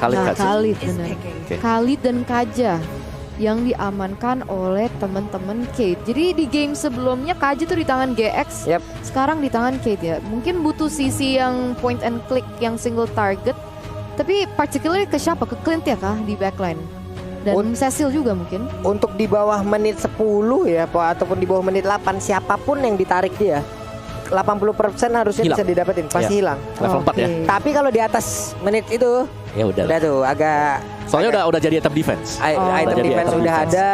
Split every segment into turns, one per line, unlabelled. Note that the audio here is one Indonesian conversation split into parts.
Khalid benar. Khalid dan Kaja yang diamankan oleh teman-teman Kate. Jadi di game sebelumnya Kaja tuh di tangan GX, sekarang di tangan Kate ya. Mungkin butuh sisi yang point and click yang single target. Tapi particularly ke siapa? Ke Clint ya kah di backline? Dan Cecil juga mungkin. Untuk di bawah menit 10 ya, ataupun di bawah menit 8 siapapun yang ditarik dia 80% harusnya hilang. Bisa didapetin, pasti hilang.
Level 4 ya.
Tapi kalau di atas menit itu
ya udah
tuh agak
soalnya udah jadi item defense.
Item defense sudah ada,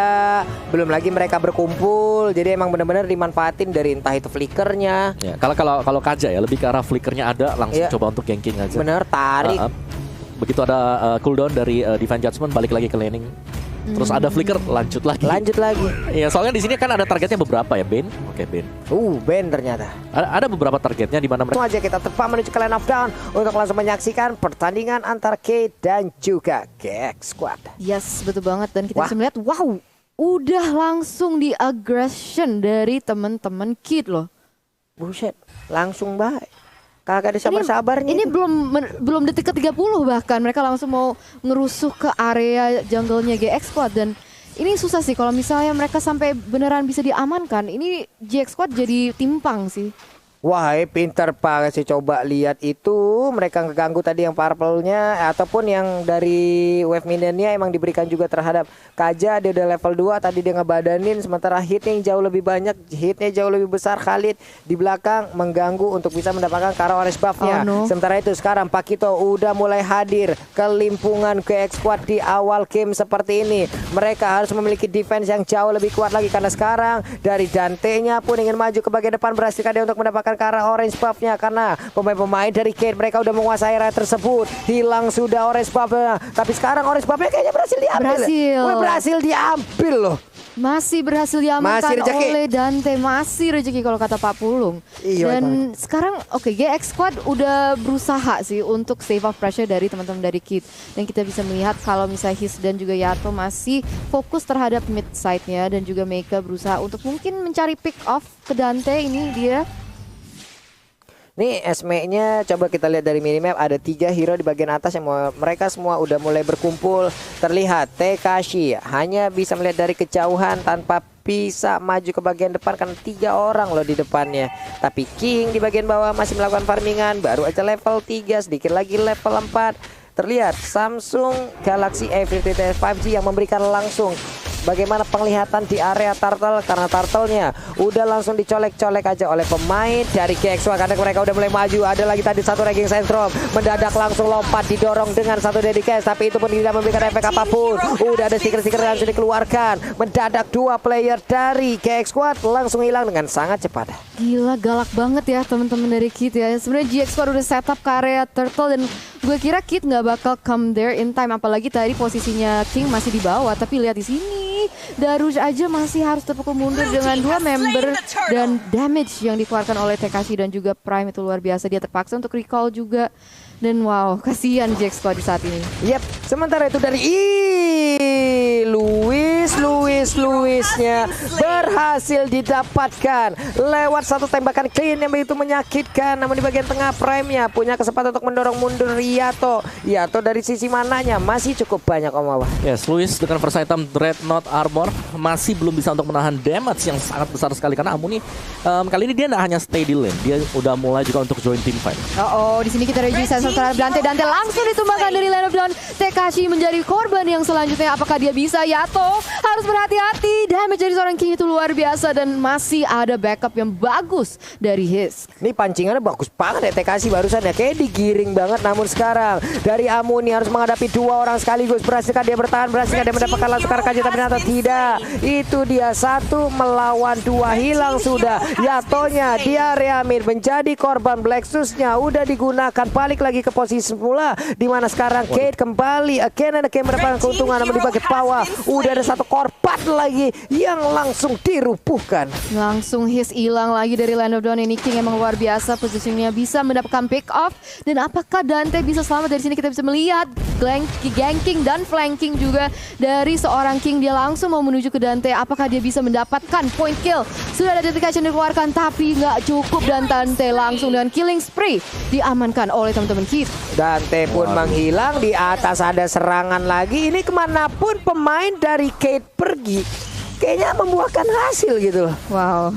belum lagi mereka berkumpul. Jadi emang benar-benar dimanfaatin dari entah itu flickernya.
Ya, kalau Kaja ya lebih ke arah flickernya ada, langsung coba untuk ganking aja.
Bener, tarik.
Begitu ada cooldown dari Divine Judgment, balik lagi ke laning. Terus ada flicker, lanjut lagi. Iya, soalnya di sini kan ada targetnya beberapa ya, Bane. Oke, Bane.
Bane ternyata.
Ada beberapa targetnya di mana mereka.
Langsung aja kita terbang menuju ke Land of Dawn untuk langsung menyaksikan pertandingan antara Kate dan juga GX Squad. Yes, betul banget, dan kita bisa melihat udah langsung di aggression dari teman-teman Kate loh. Buset, langsung baik. Kagak ada sabar-sabarnya. Ini belum detik ke 30 bahkan mereka langsung mau ngerusuh ke area jungle-nya GX Squad. Dan ini susah sih kalau misalnya mereka sampai beneran bisa diamankan. Ini GX Squad jadi timpang sih. Wah, pinter Pak sih, coba lihat itu mereka ngeganggu tadi yang purple-nya ataupun yang dari wave minionnya emang diberikan juga terhadap Kaja. Dia udah level 2, tadi dia ngebadanin, sementara hitnya jauh lebih banyak, hitnya jauh lebih besar. Khalid di belakang mengganggu untuk bisa mendapatkan Kara Orange buff-nya. Sementara itu sekarang Pakito udah mulai hadir ke limpungan GX Squad di awal game seperti ini. Mereka harus memiliki defense yang jauh lebih kuat lagi karena sekarang dari Dante-nya pun ingin maju ke bagian depan. Berhasilkah dia untuk mendapatkan Kara Orange buff-nya karena pemain-pemain dari Kate mereka udah menguasai area tersebut. Hilang sudah Orange buff-nya, tapi sekarang Orange buff-nya kayaknya berhasil diambil. Berhasil diambil loh. Masih berhasil diamankan oleh Dante. Masih rezeki kalau kata Pak Pulung. Dan sekarang GX Squad udah berusaha sih untuk save off pressure dari teman-teman dari Kate. Dan kita bisa melihat kalau misalnya His dan juga Yato masih fokus terhadap mid side-nya. Dan juga Meika berusaha untuk mungkin mencari pick off ke Dante. Ini dia. Nih SME-nya coba kita lihat dari minimap, ada 3 hero di bagian atas yang mereka semua udah mulai berkumpul. Terlihat Tekashi hanya bisa melihat dari kejauhan tanpa bisa maju ke bagian depan karena 3 orang loh di depannya. Tapi King di bagian bawah masih melakukan farmingan, baru aja level 3, sedikit lagi level 4. Terlihat Samsung Galaxy A53 5G yang memberikan langsung bagaimana penglihatan di area turtle, karena turtle-nya udah langsung dicolek-colek aja oleh pemain dari GX karena mereka udah mulai maju. Ada lagi tadi satu ranking sentrum mendadak langsung lompat didorong dengan satu dedicast, tapi itu pun tidak memberikan efek apapun. Udah ada stiker-stiker yang langsung dikeluarkan. Mendadak 2 player dari GX Squad langsung hilang dengan sangat cepat. Gila, galak banget ya teman-teman dari Kit ya. Sebenarnya GX Squad udah setup ke area turtle dan gue kira Kit nggak bakal come there in time, apalagi tadi posisinya King masih di bawah. Tapi lihat di sini, Darush aja masih harus terpukul mundur dengan 2 member, dan damage yang dikeluarkan oleh Tekashi dan juga Prime itu luar biasa. Dia terpaksa untuk recall juga. Dan wow, kasihan GX Squad di saat ini. Sementara itu dari Luisnya berhasil didapatkan lewat satu tembakan clean yang begitu menyakitkan. Namun di bagian tengah Prime-nya punya kesempatan untuk mendorong mundur Yato dari sisi mananya masih cukup banyak Om Wawa.
Yes, Luis dengan first item Dreadnought Armor masih belum bisa untuk menahan damage yang sangat besar sekali karena Amu nih kali ini dia tidak hanya stay di lane, dia udah mulai juga untuk join team fight.
Di sini kita review sensor terhadap Dante langsung ditumbangkan dari Land of Dawn. Tekashi menjadi korban yang selanjutnya. Apakah dia bisa? Yato harus berhati-hati. Damage dari seorang King itu luar biasa dan masih ada backup yang bagus dari His. Ini pancingannya bagus banget ya Tekashi barusan ya. Kayak digiring banget, namun sekarang dari Amuni harus menghadapi 2 orang sekaligus. Berhasilkah dia bertahan? Berhasilkah dia mendapatkan langsung Karakaji? Tapi ternyata tidak. Itu dia 1 melawan 2, hilang sudah. Yatonya di area mid menjadi korban. Blacksus-nya udah digunakan, balik lagi ke posisi semula, di mana sekarang Kate kembali again mendapatkan keuntungan. Namun di bagian bawah udah ada 1 korban
4 lagi yang langsung dirupuhkan.
Langsung his hilang lagi dari Land of Dawn. Ini King emang luar biasa, posisinya bisa mendapatkan pick off. Dan apakah Dante bisa selamat? Dari sini kita bisa melihat ganking dan flanking juga dari seorang King. Dia langsung mau menuju ke Dante. Apakah dia bisa mendapatkan point kill? Sudah ada dedication dikeluarkan tapi nggak cukup, dan Dante langsung dengan killing spree diamankan oleh teman-teman Kid.
Dante pun menghilang. Di atas ada serangan lagi. Ini kemanapun pemain dari Kate pergi, kayaknya membuahkan hasil gitu loh.
Wow.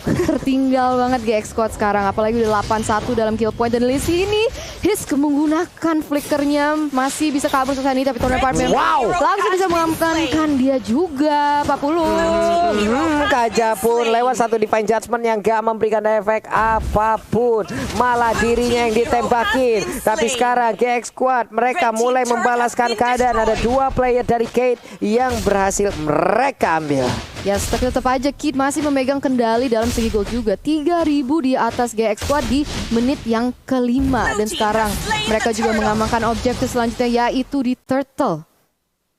Tertinggal banget GX Squad sekarang, apalagi udah 8-1 dalam kill point. Dan di sini His menggunakan flickernya masih bisa kabur ke sana, tapi Tony Apartment langsung bisa mengamankan dia juga. 40.
Kaja pun lewat satu divine judgment yang gak memberikan efek apapun, malah dirinya yang ditembakin. Tapi sekarang GX Squad mereka mulai membalaskan keadaan. Ada 2 player dari Kate yang berhasil mereka ambil.
Yes, tapi tetap aja Kid masih memegang kendali dalam segi gol juga. 3.000 di atas GX Squad di menit yang kelima. Dan sekarang mereka juga mengamankan objektif selanjutnya, yaitu di Turtle.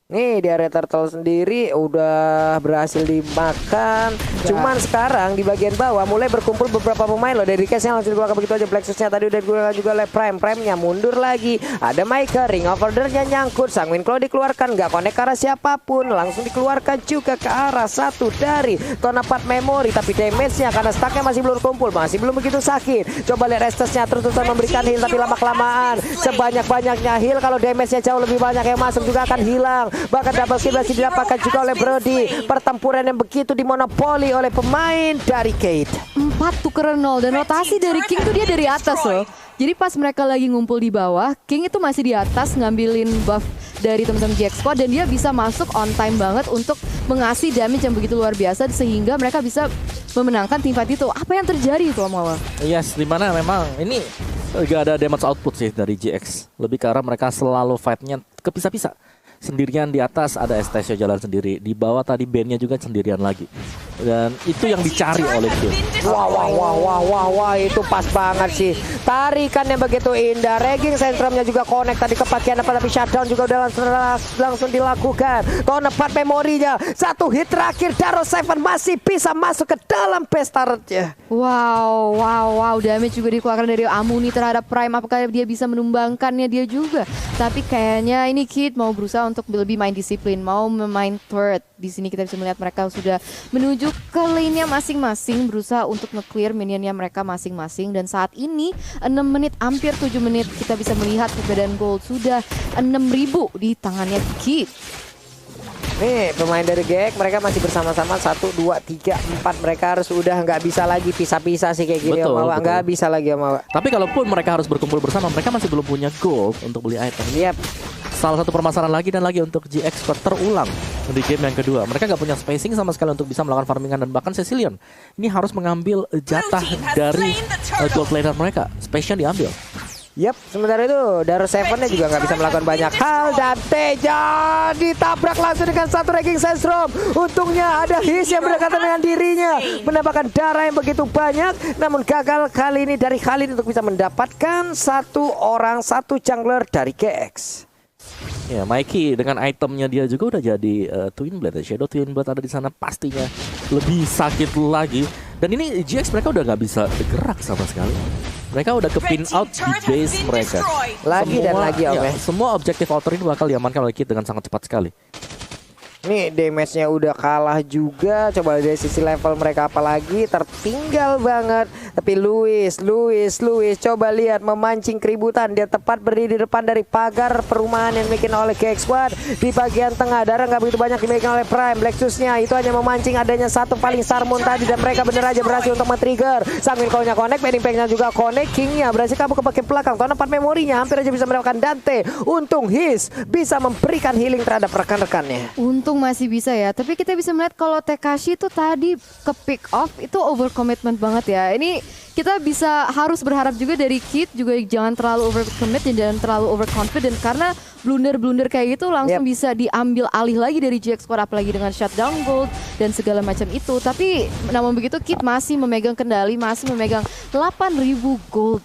Nih di area Turtle sendiri udah berhasil dimakan. Cuman sekarang di bagian bawah mulai berkumpul beberapa pemain loh. Dari case-nya langsung dikeluarkan begitu aja. Blacksusnya tadi udah digunakan juga oleh Prime. Prime-nya mundur lagi. Ada Micah, Ring of Order-nya nyangkut. Sanguine Claw dikeluarkan, nggak connect ke arah siapapun. Langsung dikeluarkan juga ke arah satu dari Tonapad Memory. Tapi damage-nya karena stack-nya masih belum kumpul, masih belum begitu sakit. Coba lihat Restus-nya terus-terusan memberikan heal, tapi lama-kelamaan sebanyak-banyaknya heal. Kalau damage-nya jauh lebih banyak yang masuk juga akan hilang. Bahkan double kill masih didapatkan juga oleh Brody. Pertempuran yang begitu dimonopoli oleh pemain dari Kate.
4 tukeran 0, dan rotasi dari King tuh dia dari atas loh. Jadi pas mereka lagi ngumpul di bawah, King itu masih di atas ngambilin buff dari teman-teman GX Squad, dan dia bisa masuk on time banget untuk mengasih damage yang begitu luar biasa sehingga mereka bisa memenangkan tim fight itu. Apa yang terjadi itu, Amawa?
Yes, dimana memang ini gak ada damage output sih dari GX. Lebih karena mereka selalu fightnya kepisah-pisah. Sendirian di atas ada Estasio jalan sendiri, di bawah tadi bandnya juga sendirian lagi, dan itu yang dicari oleh Kill.
Wah, itu pas banget sih. Tarikannya begitu indah. Regging sentrumnya juga connect tadi kepakian apa, tapi shutdown juga udah langsung dilakukan. Tonapad memorinya. Satu hit terakhir, Daro Seven masih bisa masuk ke dalam base turret-nya.
Wow, damage juga dikeluarkan dari Amuni terhadap Prime. Apakah dia bisa menumbangkannya dia juga? Tapi kayaknya ini Kid mau berusaha untuk lebih main disiplin, mau main turret. Di sini kita bisa melihat mereka sudah menuju ke lane-nya masing-masing, berusaha untuk nge-clear minion-nya mereka masing-masing. Dan saat ini 6 menit, hampir 7 menit, kita bisa melihat perbedaan gold sudah 6.000 di tangannya Kid.
Nih pemain dari GX mereka masih bersama-sama 1, 2, 3, 4. Mereka harus udah nggak bisa lagi pisah-pisah sih kayak gini.
Betul.
Nggak bisa lagi Om.
Tapi kalaupun mereka harus berkumpul bersama, mereka masih belum punya gold untuk beli item.
Yep.
Salah satu permasalahan lagi dan lagi untuk GX Squad terulang di game yang kedua. Mereka nggak punya spacing sama sekali untuk bisa melakukan farmingan, dan bahkan Cecilion ini harus mengambil jatah dari gold laner mereka. Space-nya diambil.
Yap, sementara itu Daro Seven-nya juga nggak bisa melakukan banyak hal. Dan Teja ditabrak langsung dengan satu Regging Sandstorm. Untungnya ada His yang berdekatan dengan dirinya, menambahkan darah yang begitu banyak. Namun gagal kali ini dari Khalid untuk bisa mendapatkan satu jungler dari GX.
Ya, Mikey dengan itemnya dia juga udah jadi Twin Blade. Shadow Twin Blade ada di sana pastinya lebih sakit lagi. Dan ini GX mereka udah nggak bisa gerak sama sekali. Mereka udah ke pin out di base mereka.
Lagi semua, dan lagi Om.
Semua objektif outer ini bakal diamankan oleh Kid dengan sangat cepat sekali.
Nih damage-nya udah kalah juga. Coba dari sisi level mereka apalagi tertinggal banget. Tapi Luis coba lihat memancing keributan. Dia tepat berdiri di depan dari pagar perumahan yang dimiliki oleh GX Squad. Di bagian tengah darah nggak begitu banyak dimiliki oleh Prime. Blacksusnya itu hanya memancing adanya satu paling Sarmon tadi, dan mereka bener aja berhasil untuk men-trigger. Sanguine Claw-nya connect, Wedding Pack-nya juga connect. King-nya berhasil kabur ke bagian belakang. Tonapad memorinya hampir aja bisa mendapatkan Dante. Untung His bisa memberikan healing terhadap rekan-rekannya.
Untung masih bisa ya, tapi kita bisa melihat kalau Tekashi itu tadi ke pick off itu over commitment banget ya. Ini kita harus berharap juga dari Kid juga jangan terlalu over commit dan jangan terlalu over confident, karena blunder kayak gitu langsung bisa diambil alih lagi dari GX Squad, apalagi dengan shutdown gold dan segala macam itu. Tapi namun begitu Kid masih memegang kendali, masih memegang 8.000 gold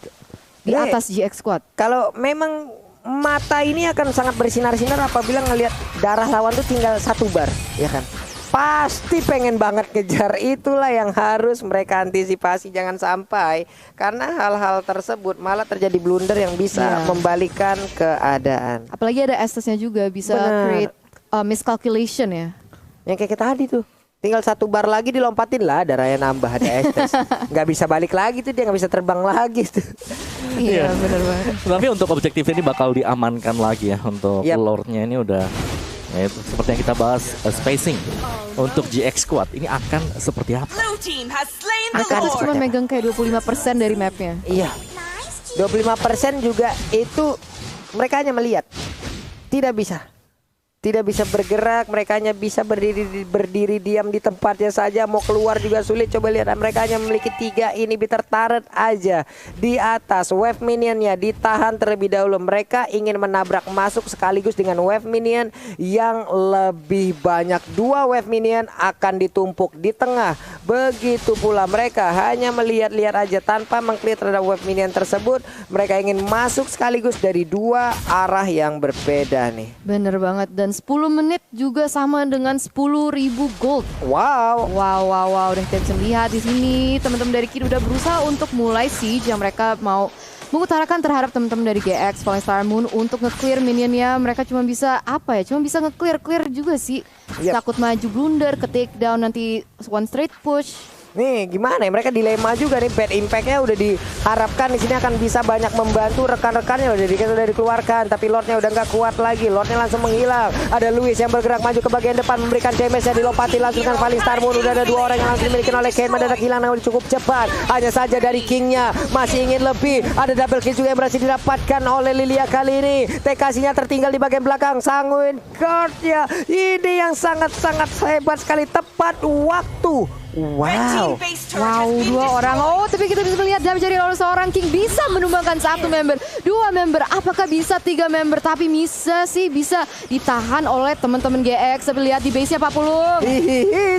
di atas GX Squad.
Kalau memang mata ini akan sangat bersinar-sinar apabila ngelihat darah lawan tuh tinggal 1 bar, ya kan? pasti pengen banget kejar. Itulah yang harus mereka antisipasi, jangan sampai karena hal-hal tersebut malah terjadi blunder yang bisa membalikan keadaan.
Apalagi ada Estes-nya juga bisa create miscalculation ya.
Yang kayak tadi tuh, tinggal 1 bar lagi dilompatin lah, darahnya nambah, ada Estes. Nggak bisa balik lagi tuh, dia nggak bisa terbang lagi tuh.
Iya benar banget.
Tapi untuk objektif ini bakal diamankan lagi ya untuk Lord-nya ini udah. Ya, itu seperti yang kita bahas spacing untuk GX Squad ini akan seperti apa?
Akan cuma megang kayak 25% dari mapnya.
Iya, 25% juga itu mereka hanya melihat, tidak bisa bergerak, mereka hanya bisa berdiri diam di tempatnya saja. Mau keluar juga sulit. Coba lihat, mereka hanya memiliki 3 inhibitor turret aja di atas. Wave minionnya ditahan terlebih dahulu. Mereka ingin menabrak masuk sekaligus dengan wave minion yang lebih banyak. 2 wave minion akan ditumpuk di tengah. Begitu pula mereka hanya melihat-lihat aja tanpa mengklik terhadap wave minion tersebut. Mereka ingin masuk sekaligus dari 2 arah yang berbeda nih.
Bener banget. Dan 10 menit juga sama dengan 10.000 gold.
Wow.
Dan kita bisa lihat di sini teman-teman dari Kid udah berusaha untuk mulai siege yang mereka mau mengutarakan terhadap teman-teman dari GX Falling Star Moon untuk nge-clear minionnya. Mereka cuma bisa cuma bisa nge-clear juga sih. Takut maju blunder, ke take down nanti one straight push.
Nih gimana ya, mereka dilema juga nih. Bad Impact-nya udah diharapkan di sini akan bisa banyak membantu rekan-rekannya. Udah dikeluarkan, tapi Lord-nya udah nggak kuat lagi. Lord-nya langsung menghilang. Ada Luis yang bergerak maju ke bagian depan, memberikan damage-nya, dilompati langsung dengan Falling Star Moon. Udah ada 2 orang yang langsung dimiliki oleh Kane. Mendadak hilang namun cukup cepat. Hanya saja dari King-nya masih ingin lebih. Ada double kill juga yang berhasil didapatkan oleh Lilia kali ini. TKC-nya tertinggal di bagian belakang. Sanguin guard-nya ini yang sangat-sangat hebat sekali. Tepat waktu. Wow,
2 orang. Tapi kita bisa melihat damage dari seorang King bisa menumbangkan 1 member, 2 member. Apakah bisa 3 member? Tapi bisa ditahan oleh teman-teman GX. Tapi lihat di base-nya Pak Pulung.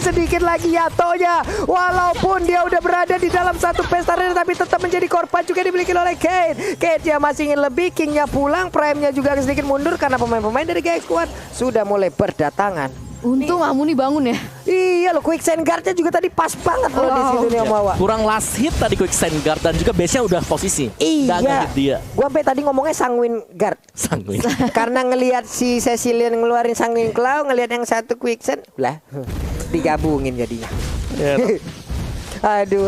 Sedikit lagi jatuhnya. Walaupun dia udah berada di dalam satu pesta arena, tapi tetap menjadi korban juga dimiliki oleh Kane. Kane dia masih ingin lebih. King-nya pulang, Prime-nya juga sedikit mundur karena pemain-pemain dari GX Squad sudah mulai berdatangan.
Untung Amuni bangun ya.
Iya loh, Quicksand Guard-nya juga tadi pas banget loh di situ nih Mawa.
Kurang last hit tadi Quicksand Guard dan juga base-nya udah posisi.
Iya.
Dia.
Gua tadi ngomongnya Sanguin Guard.
Sanguin.
Karena ngelihat si Cecilian ngeluarin Sanguin Claw, ngelihat yang satu Quicksand, lah digabungin jadinya. Aduh.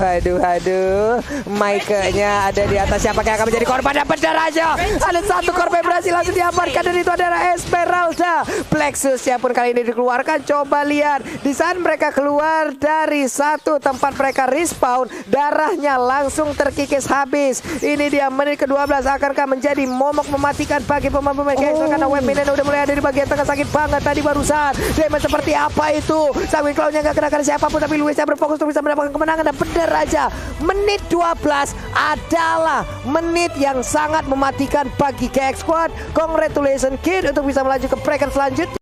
Mike-nya ada di atas, siapa yang akan menjadi korban? Dapat darahnya. Ada 1 korban berhasil langsung diamankan, dan itu adalah Esmeralda. Plexus-nya pun kali ini dikeluarkan. Coba lihat di saat mereka keluar dari satu tempat mereka respawn, darahnya langsung terkikis habis. Ini dia menit ke-12, akankah menjadi momok mematikan bagi pemain-pemain GX karena web minion udah mulai ada di bagian tengah. Sakit banget tadi barusan. Damage seperti apa itu? Sanguin Claw-nya gak kena siapapun, tapi Luisnya berfokus untuk bisa mendapatkan kemenangan. Dan benar aja, menit 12 adalah menit yang sangat mematikan bagi GX Squad. Congratulations Kid untuk bisa melaju ke bracket selanjutnya.